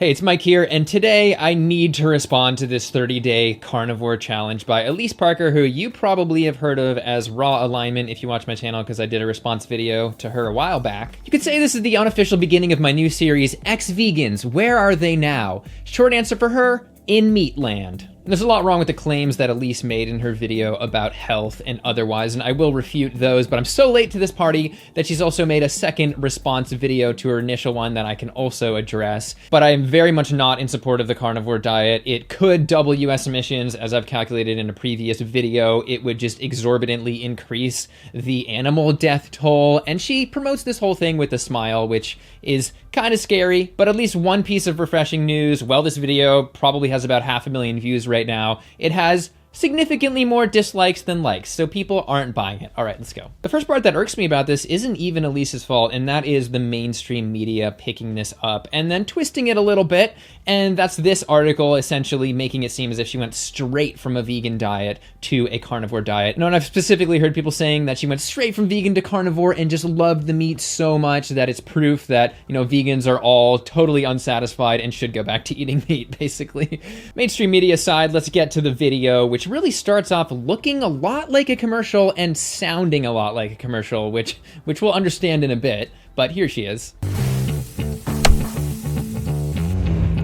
Hey, it's Mike here, and today I need to respond to this 30-day carnivore challenge by Alyse Parker, who you probably have heard of as Raw Alignment if you watch my channel, because I did a response video to her a while back. You could say this is the unofficial beginning of my new series, Ex-Vegans, Where Are They Now? Short answer for her, in Meatland. And there's a lot wrong with the claims that Alyse made in her video about health and otherwise, and I will refute those, but I'm so late to this party that she's also made a second response video to her initial one that I can also address. But I am very much not in support of the carnivore diet. It could double US emissions, as I've calculated in a previous video. It would just exorbitantly increase the animal death toll, and she promotes this whole thing with a smile, which is kind of scary, but at least one piece of refreshing news. Well, this video probably has about 500,000 views right now. It has significantly more dislikes than likes, so people aren't buying it. All right, let's go. The first part that irks me about this isn't even Alyse's fault, and that is the mainstream media picking this up and then twisting it a little bit, and that's this article essentially making it seem as if she went straight from a vegan diet to a carnivore diet. No, and I've specifically heard people saying that she went straight from vegan to carnivore and just loved the meat so much that it's proof that, you know, vegans are all totally unsatisfied and should go back to eating meat, basically. Mainstream media aside, let's get to the video, which really starts off looking a lot like a commercial and sounding a lot like a commercial, which we'll understand in a bit, but here she is.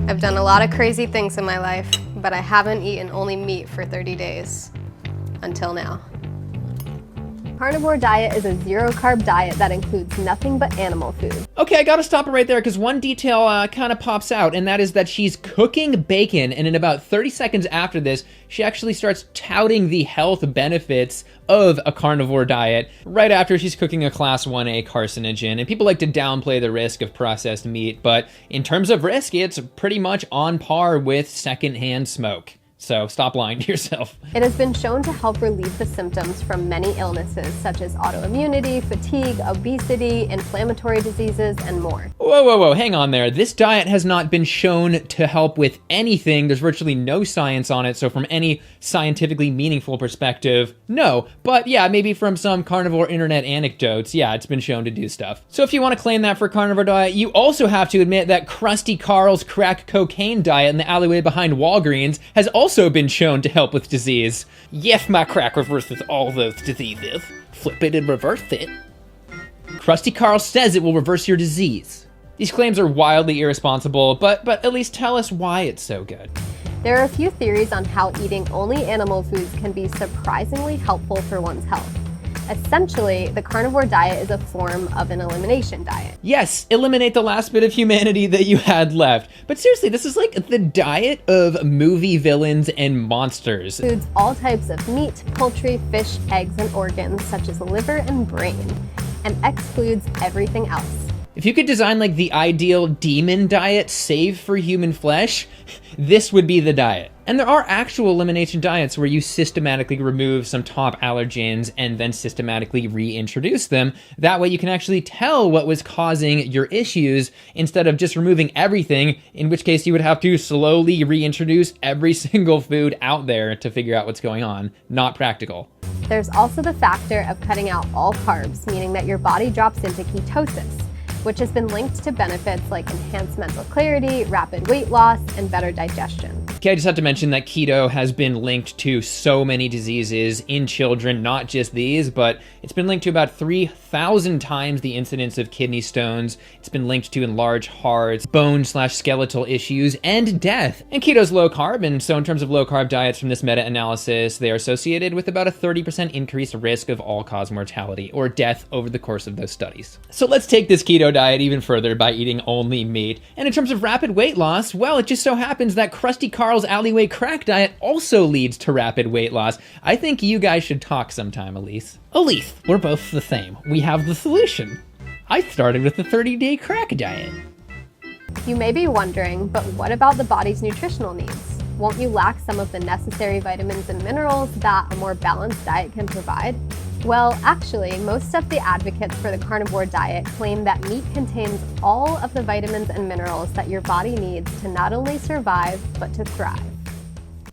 I've done a lot of crazy things in my life, but I haven't eaten only meat for 30 days. Until now. Carnivore diet is a zero-carb diet that includes nothing but animal food. Okay, I gotta stop it right there because one detail kind of pops out, and that is that she's cooking bacon, and in about 30 seconds after this, she actually starts touting the health benefits of a carnivore diet right after she's cooking a class 1A carcinogen. And people like to downplay the risk of processed meat, but in terms of risk, it's pretty much on par with secondhand smoke. So stop lying to yourself. It has been shown to help relieve the symptoms from many illnesses such as autoimmunity, fatigue, obesity, inflammatory diseases, and more. Whoa, hang on there. This diet has not been shown to help with anything. There's virtually no science on it, so from any scientifically meaningful perspective, no. But yeah, maybe from some carnivore internet anecdotes, yeah, it's been shown to do stuff. So if you want to claim that for carnivore diet, you also have to admit that Krusty Karl's crack cocaine diet in the alleyway behind Walgreens has also been shown to help with disease. Yes, my crack reverses all those diseases. Flip it and reverse it. Krusty Karl says it will reverse your disease. These claims are wildly irresponsible, but at least tell us why it's so good. There are a few theories on how eating only animal foods can be surprisingly helpful for one's health. Essentially, the carnivore diet is a form of an elimination diet. Yes, eliminate the last bit of humanity that you had left. But seriously, this is like the diet of movie villains and monsters. Includes all types of meat, poultry, fish, eggs, and organs such as liver and brain, and excludes everything else. If you could design like the ideal demon diet save for human flesh, this would be the diet. And there are actual elimination diets where you systematically remove some top allergens and then systematically reintroduce them. That way you can actually tell what was causing your issues instead of just removing everything, in which case you would have to slowly reintroduce every single food out there to figure out what's going on. Not practical. There's also the factor of cutting out all carbs, meaning that your body drops into ketosis, which has been linked to benefits like enhanced mental clarity, rapid weight loss, and better digestion. Okay, I just have to mention that keto has been linked to so many diseases in children, not just these, but it's been linked to about 3,000 times the incidence of kidney stones. It's been linked to enlarged hearts, bone/skeletal issues, and death. And keto's low carb, and so in terms of low carb diets from this meta-analysis, they are associated with about a 30% increased risk of all-cause mortality or death over the course of those studies. So let's take this keto diet even further by eating only meat. And in terms of rapid weight loss, well, it just so happens that Krusty Karl's alleyway crack diet also leads to rapid weight loss. I think you guys should talk sometime, Alyse. Alyse, we're both the same. We have the solution. I started with the 30-day crack diet. You may be wondering, but what about the body's nutritional needs? Won't you lack some of the necessary vitamins and minerals that a more balanced diet can provide? Well, actually, most of the advocates for the carnivore diet claim that meat contains all of the vitamins and minerals that your body needs to not only survive, but to thrive.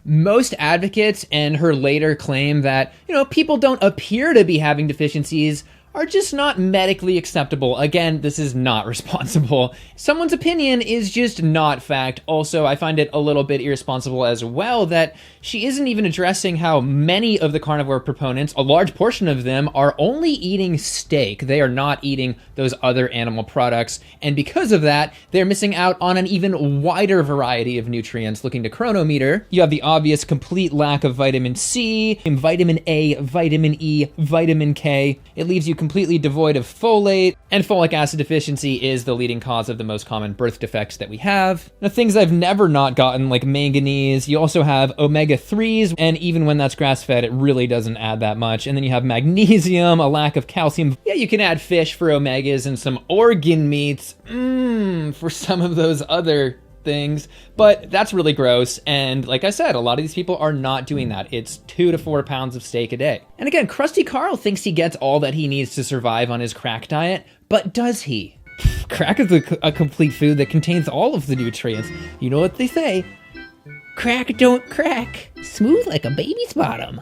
Most advocates and her later claim that, people don't appear to be having deficiencies are just not medically acceptable. Again, this is not responsible. Someone's opinion is just not fact. Also, I find it a little bit irresponsible as well that she isn't even addressing how many of the carnivore proponents, a large portion of them, are only eating steak. They are not eating those other animal products. And because of that, they're missing out on an even wider variety of nutrients. Looking to Chronometer, you have the obvious complete lack of vitamin C, vitamin A, vitamin E, vitamin K. It leaves you completely devoid of folate, and folic acid deficiency is the leading cause of the most common birth defects that we have. Now, things I've never not gotten, like manganese. You also have omega-3s, and even when that's grass-fed, it really doesn't add that much. And then you have magnesium, a lack of calcium. Yeah, you can add fish for omegas and some organ meats for some of those other things, but that's really gross. And like I said, a lot of these people are not doing that. It's 2 to 4 pounds of steak a day. And again, Krusty Carl thinks he gets all that he needs to survive on his crack diet, but does he? Crack is a complete food that contains all of the nutrients. You know what they say? Crack don't crack. Smooth like a baby's bottom.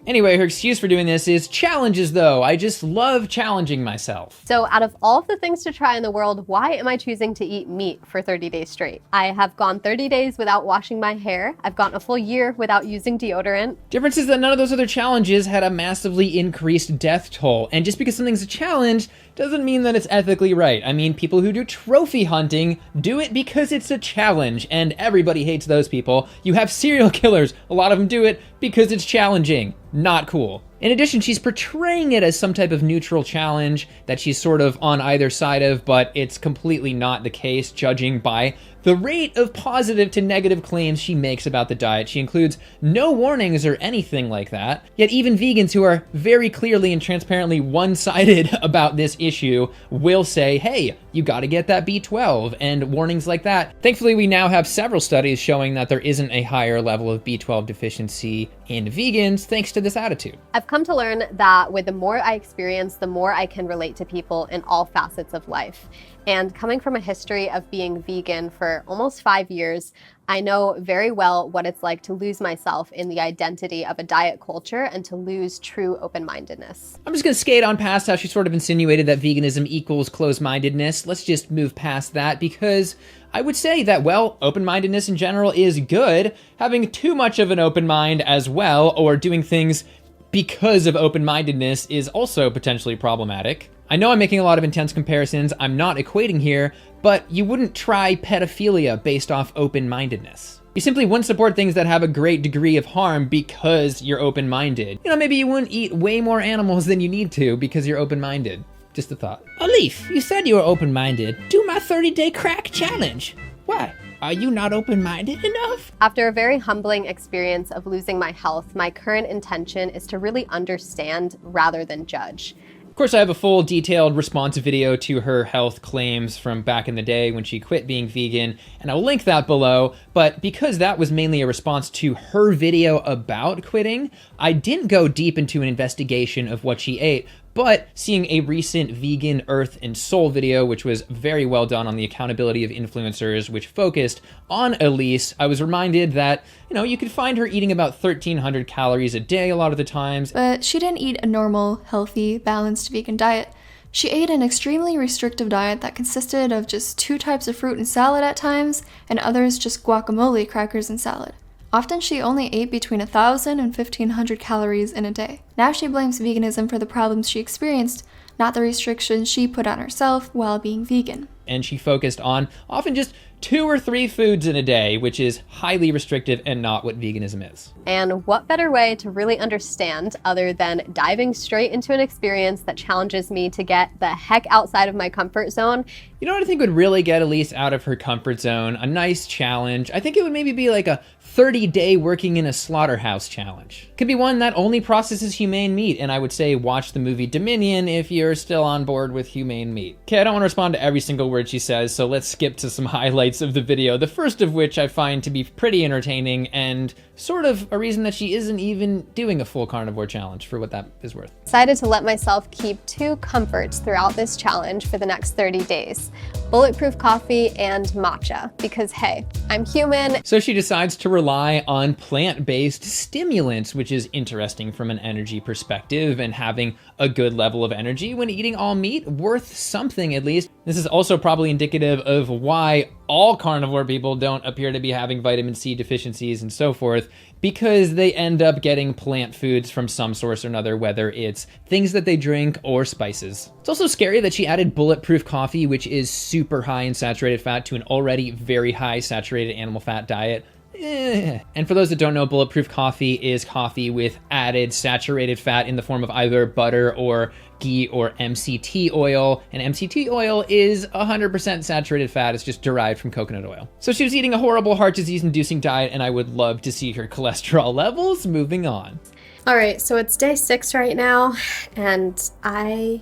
Anyway, her excuse for doing this is challenges, though. I just love challenging myself. So out of all of the things to try in the world, why am I choosing to eat meat for 30 days straight? I have gone 30 days without washing my hair. I've gone a full year without using deodorant. Difference is that none of those other challenges had a massively increased death toll. And just because something's a challenge doesn't mean that it's ethically right. I mean, people who do trophy hunting do it because it's a challenge, and everybody hates those people. You have serial killers. A lot of them do it because it's challenging. Not cool. In addition, she's portraying it as some type of neutral challenge that she's sort of on either side of, but it's completely not the case, judging by the rate of positive to negative claims she makes about the diet. She includes no warnings or anything like that. Yet even vegans who are very clearly and transparently one-sided about this issue will say, hey, you gotta get that B12, and warnings like that. Thankfully, we now have several studies showing that there isn't a higher level of B12 deficiency in vegans thanks to this attitude. I've come to learn that with the more I experience, the more I can relate to people in all facets of life. And coming from a history of being vegan for almost 5 years, I know very well what it's like to lose myself in the identity of a diet culture and to lose true open-mindedness. I'm just gonna skate on past how she sort of insinuated that veganism equals closed-mindedness. Let's just move past that, because I would say that, well, open-mindedness in general is good. Having too much of an open mind as well, or doing things because of open-mindedness, is also potentially problematic. I know I'm making a lot of intense comparisons, I'm not equating here, but you wouldn't try pedophilia based off open-mindedness. You simply wouldn't support things that have a great degree of harm because you're open-minded. You know, maybe you wouldn't eat way more animals than you need to because you're open-minded. Just a thought. Alyse, you said you were open-minded. Do my 30-day crack challenge. Why? Are you not open-minded enough? After a very humbling experience of losing my health, my current intention is to really understand rather than judge. Of course, I have a full detailed response video to her health claims from back in the day when she quit being vegan, and I'll link that below. But because that was mainly a response to her video about quitting, I didn't go deep into an investigation of what she ate. But seeing a recent Vegan Earth and Soul video, which was very well done on the accountability of influencers, which focused on Alyse, I was reminded that, you know, you could find her eating about 1,300 calories a day a lot of the times. But she didn't eat a normal, healthy, balanced vegan diet. She ate an extremely restrictive diet that consisted of just 2 types of fruit and salad at times, and others just guacamole, crackers, and salad. Often she only ate between 1,000 and 1,500 calories in a day. Now she blames veganism for the problems she experienced, not the restrictions she put on herself while being vegan. And she focused on often just 2 or 3 foods in a day, which is highly restrictive and not what veganism is. And what better way to really understand other than diving straight into an experience that challenges me to get the heck outside of my comfort zone? You know what I think would really get Alyse out of her comfort zone? A nice challenge. I think it would maybe be like a 30-day working in a slaughterhouse challenge. Could be one that only processes humane meat, and I would say watch the movie Dominion if you're still on board with humane meat. Okay, I don't want to respond to every single word she says, so let's skip to some highlights of the video, the first of which I find to be pretty entertaining and sort of a reason that she isn't even doing a full carnivore challenge, for what that is worth. Decided to let myself keep 2 comforts throughout this challenge for the next 30 days. bulletproof coffee, and matcha. Because hey, I'm human. So she decides to rely on plant-based stimulants, which is interesting from an energy perspective, and having a good level of energy when eating all meat, worth something at least. This is also probably indicative of why all carnivore people don't appear to be having vitamin C deficiencies and so forth, because they end up getting plant foods from some source or another, whether it's things that they drink or spices. It's also scary that she added bulletproof coffee, which is super high in saturated fat, to an already very high saturated animal fat diet. And for those that don't know, bulletproof coffee is coffee with added saturated fat in the form of either butter or ghee or MCT oil. And MCT oil is 100% saturated fat. It's just derived from coconut oil. So she was eating a horrible heart disease inducing diet, and I would love to see her cholesterol levels moving on. All right, so it's day 6 right now, and I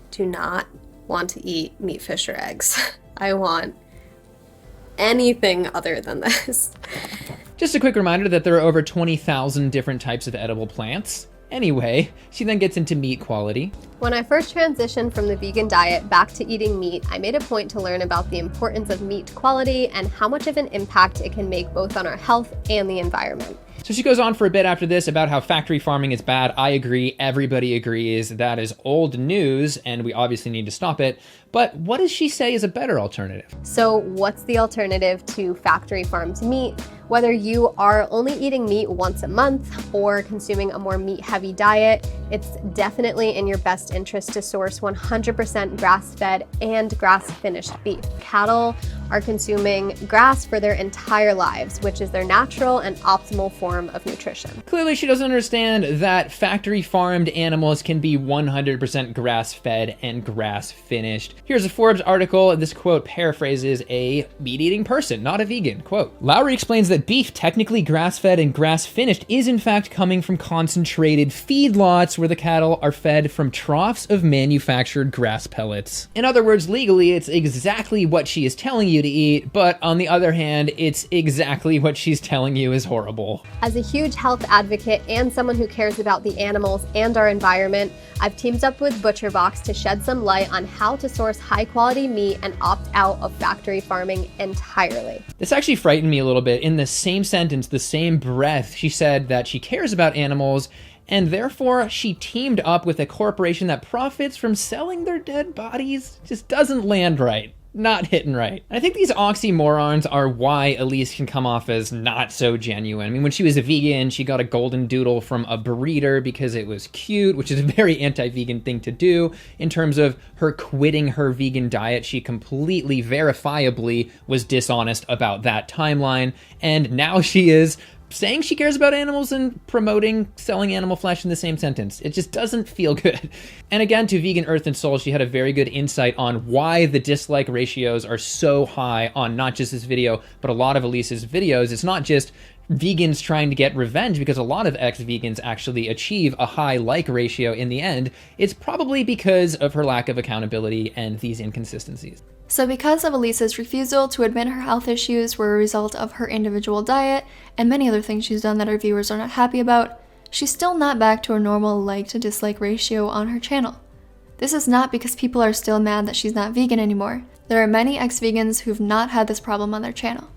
do not want to eat meat, fish, or eggs. I want anything other than this. Just a quick reminder that there are over 20,000 different types of edible plants. Anyway, she then gets into meat quality. When I first transitioned from the vegan diet back to eating meat, I made a point to learn about the importance of meat quality and how much of an impact it can make both on our health and the environment. So she goes on for a bit after this about how factory farming is bad. I agree. Everybody agrees. That is old news, and we obviously need to stop it. But what does she say is a better alternative? So what's the alternative to factory farmed meat? Whether you are only eating meat once a month or consuming a more meat-heavy diet, it's definitely in your best interest to source 100% grass-fed and grass-finished beef. Cattle are consuming grass for their entire lives, which is their natural and optimal form of nutrition. Clearly, she doesn't understand that factory farmed animals can be 100% grass-fed and grass-finished. Here's a Forbes article. This quote paraphrases a meat-eating person, not a vegan. Quote, Lowry explains that beef, technically grass-fed and grass-finished, is in fact coming from concentrated feedlots where the cattle are fed from troughs of manufactured grass pellets. In other words, legally, it's exactly what she is telling you to eat, but on the other hand, it's exactly what she's telling you is horrible. As a huge health advocate and someone who cares about the animals and our environment, I've teamed up with ButcherBox to shed some light on how to source high-quality meat and opt out of factory farming entirely. This actually frightened me a little bit. In the same sentence, the same breath, she said that she cares about animals, and therefore she teamed up with a corporation that profits from selling their dead bodies. Just doesn't land right. Not hitting right. I think these oxymorons are why Alyse can come off as not so genuine. I mean, when she was a vegan, she got a golden doodle from a breeder because it was cute, which is a very anti-vegan thing to do. In terms of her quitting her vegan diet, she completely verifiably was dishonest about that timeline. And now she is saying she cares about animals and promoting selling animal flesh in the same sentence. It just doesn't feel good. And again, to Vegan Earth and Soul, she had a very good insight on why the dislike ratios are so high on not just this video, but a lot of Alyse's videos. It's not just vegans trying to get revenge, because a lot of ex-vegans actually achieve a high like ratio in the end. It's probably because of her lack of accountability and these inconsistencies. So because of Alyse's refusal to admit her health issues were a result of her individual diet and many other things she's done that our viewers are not happy about, she's still not back to her normal like to dislike ratio on her channel. This is not because people are still mad that she's not vegan anymore. There are many ex-vegans who've not had this problem on their channel.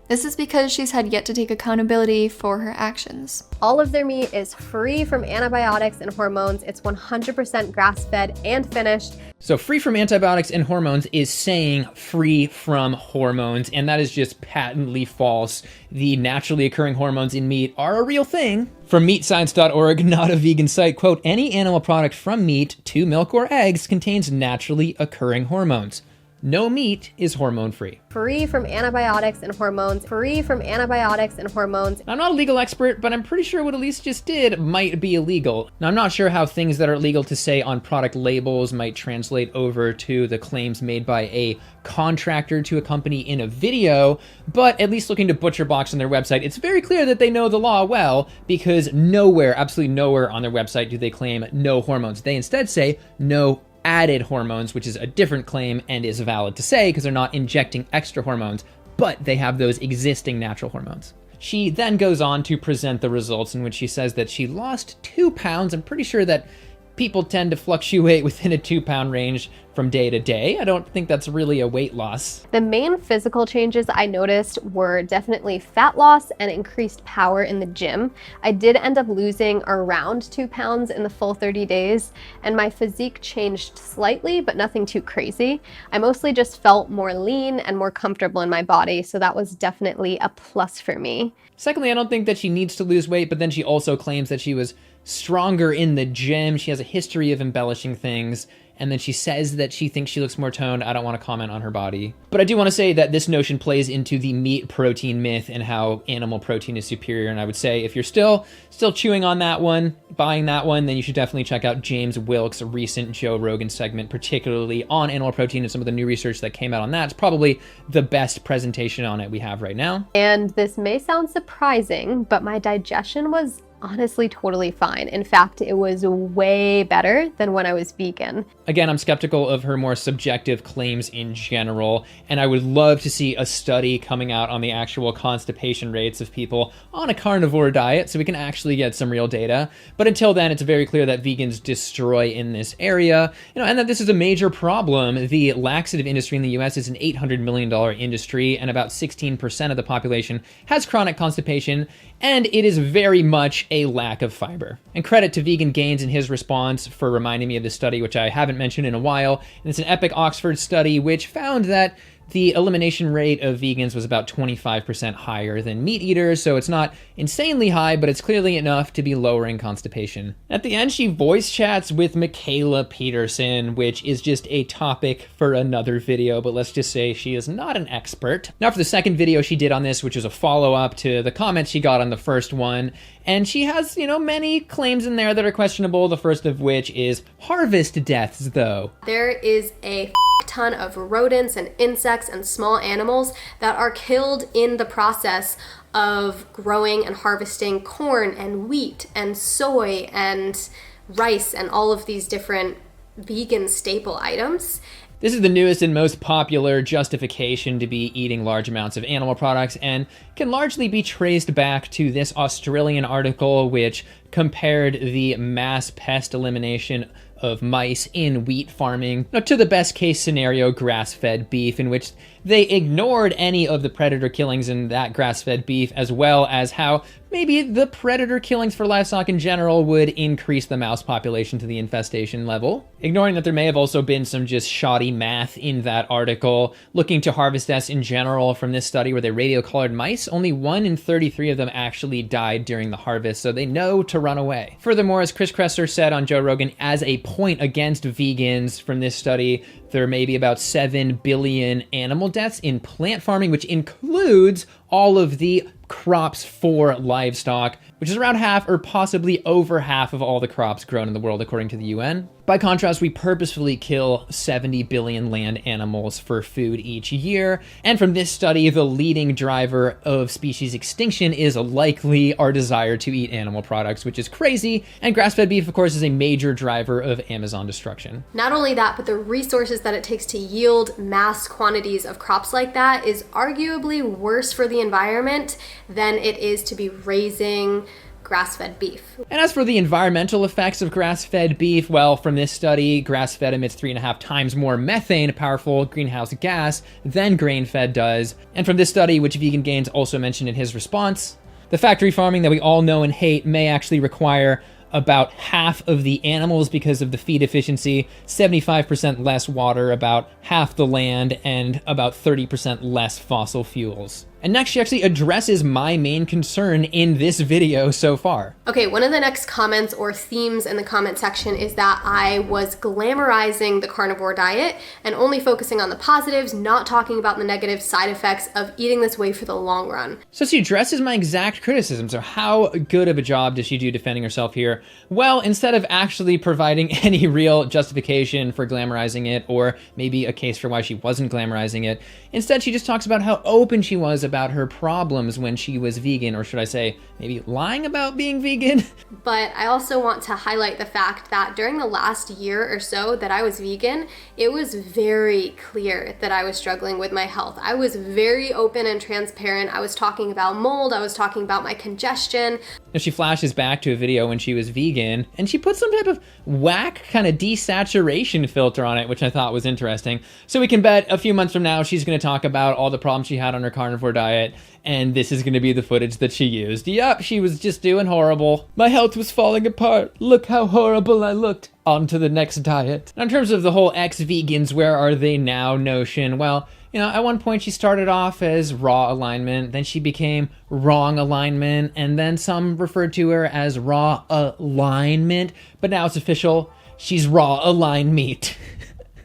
This is because she's had yet to take accountability for her actions. All of their meat is free from antibiotics and hormones. It's 100% grass-fed and finished. So free from antibiotics and hormones is saying free from hormones, and that is just patently false. The naturally occurring hormones in meat are a real thing. From meatscience.org, not a vegan site, quote, any animal product from meat to milk or eggs contains naturally occurring hormones. No meat is hormone-free. Free from antibiotics and hormones. Free from antibiotics and hormones. I'm not a legal expert, but I'm pretty sure what Alyse just did might be illegal. Now, I'm not sure how things that are legal to say on product labels might translate over to the claims made by a contractor to a company in a video, but at least looking to ButcherBox on their website, it's very clear that they know the law well, because nowhere, absolutely nowhere on their website do they claim no hormones. They instead say no added hormones, which is a different claim and is valid to say because they're not injecting extra hormones, but they have those existing natural hormones. She then goes on to present the results in which she says that she lost 2 pounds. I'm pretty sure that people tend to fluctuate within a 2-pound range from day to day. I don't think that's really a weight loss. The main physical changes I noticed were definitely fat loss and increased power in the gym. I did end up losing around 2 pounds in the full 30 days, and my physique changed slightly, but nothing too crazy. I mostly just felt more lean and more comfortable in my body, so that was definitely a plus for me. Secondly, I don't think that she needs to lose weight, but then she also claims that she was stronger in the gym. She has a history of embellishing things. And then she says that she thinks she looks more toned. I don't want to comment on her body. But I do want to say that this notion plays into the meat protein myth and how animal protein is superior. And I would say if you're still chewing on that one, buying that one, then you should definitely check out James Wilk's recent Joe Rogan segment, particularly on animal protein and some of the new research that came out on that. It's probably the best presentation on it we have right now. And this may sound surprising, but my digestion was honestly totally fine. In fact, it was way better than when I was vegan. Again, I'm skeptical of her more subjective claims in general, and I would love to see a study coming out on the actual constipation rates of people on a carnivore diet so we can actually get some real data. But until then, it's very clear that vegans destroy in this area, and that this is a major problem. The laxative industry in the US is an $800 million industry, and about 16% of the population has chronic constipation, and it is very much a lack of fiber. And credit to Vegan Gains in his response for reminding me of this study, which I haven't mentioned in a while. And it's an epic Oxford study which found that the elimination rate of vegans was about 25% higher than meat eaters, so it's not insanely high, but it's clearly enough to be lowering constipation. At the end, she voice chats with Michaela Peterson, which is just a topic for another video, but let's just say she is not an expert. Now for the second video she did on this, which was a follow-up to the comments she got on the first one, and she has, many claims in there that are questionable, the first of which is harvest deaths, though. There is a ton of rodents and insects and small animals that are killed in the process of growing and harvesting corn and wheat and soy and rice and all of these different vegan staple items. This is the newest and most popular justification to be eating large amounts of animal products and can largely be traced back to this Australian article which compared the mass pest elimination of mice in wheat farming to the best case scenario grass-fed beef, in which they ignored any of the predator killings in that grass-fed beef, as well as how maybe the predator killings for livestock in general would increase the mouse population to the infestation level. Ignoring that there may have also been some just shoddy math in that article. Looking to harvest deaths in general from this study where they radio-collared mice, only 1 in 33 of them actually died during the harvest, so they know to run away. Furthermore, as Chris Kresser said on Joe Rogan, as a point against vegans from this study, there may be about 7 billion animal deaths in plant farming, which includes all of the crops for livestock, which is around half or possibly over half of all the crops grown in the world, according to the UN. By contrast, we purposefully kill 70 billion land animals for food each year. And from this study, the leading driver of species extinction is likely our desire to eat animal products, which is crazy. And grass-fed beef, of course, is a major driver of Amazon destruction. Not only that, but the resources that it takes to yield mass quantities of crops like that is arguably worse for the environment than it is to be raising grass-fed beef. And as for the environmental effects of grass-fed beef, well, from this study, grass-fed emits 3.5 times more methane, a powerful greenhouse gas, than grain-fed does. And from this study, which Vegan Gains also mentioned in his response, the factory farming that we all know and hate may actually require about half of the animals because of the feed efficiency, 75% less water, about half the land, and about 30% less fossil fuels. And next, she actually addresses my main concern in this video so far. Okay, one of the next comments or themes in the comment section is that I was glamorizing the carnivore diet and only focusing on the positives, not talking about the negative side effects of eating this way for the long run. So she addresses my exact criticism. So how good of a job does she do defending herself here? Well, instead of actually providing any real justification for glamorizing it, or maybe a case for why she wasn't glamorizing it, instead she just talks about how open she was about about her problems when she was vegan, or should I say, maybe lying about being vegan. But I also want to highlight the fact that during the last year or so that I was vegan, it was very clear that I was struggling with my health. I was very open and transparent. I was talking about mold, I was talking about my congestion. Now she flashes back to a video when she was vegan, and she put some type of whack kind of desaturation filter on it, which I thought was interesting. So we can bet a few months from now, she's gonna talk about all the problems she had on her carnivore diet, and this is gonna be the footage that she used. Yep, she was just doing horrible. My health was falling apart. Look how horrible I looked. On to the next diet. Now, in terms of the whole ex-vegans, where are they now notion, well, you know, at one point she started off as raw alignment, then she became wrong alignment, and then some referred to her as raw alignment, but now it's official. She's raw aligned meat.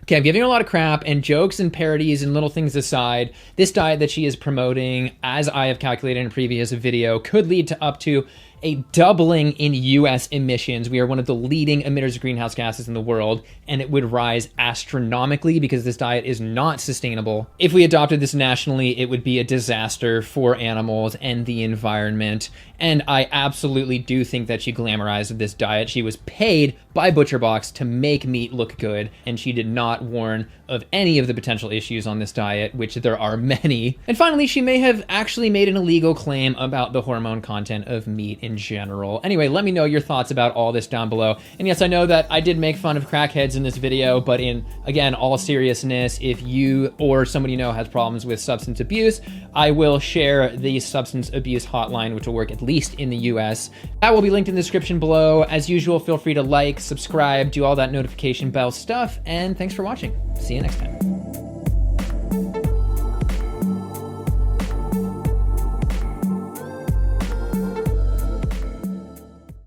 Okay, I'm giving her a lot of crap, and jokes and parodies and little things aside, this diet that she is promoting, as I have calculated in a previous video, could lead to up to a doubling in US emissions. We are one of the leading emitters of greenhouse gases in the world, and it would rise astronomically because this diet is not sustainable. If we adopted this nationally, it would be a disaster for animals and the environment. And I absolutely do think that she glamorized this diet. She was paid by ButcherBox to make meat look good, and she did not warn of any of the potential issues on this diet, which there are many. And finally, she may have actually made an illegal claim about the hormone content of meat in general. Anyway, let me know your thoughts about all this down below. And yes, I know that I did make fun of crackheads in this video, but in, again, all seriousness, if you or somebody you know has problems with substance abuse, I will share the substance abuse hotline, which will work at least in the US. That will be linked in the description below. As usual, feel free to like, subscribe, do all that notification bell stuff, and thanks for watching. See you next time.